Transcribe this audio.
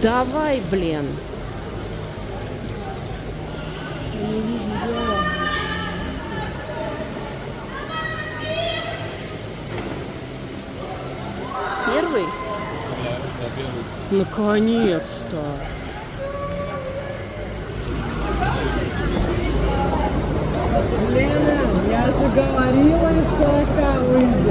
Давай, блин. Первый? Наконец-то. Лена, я же говорила, из 40 выйдет.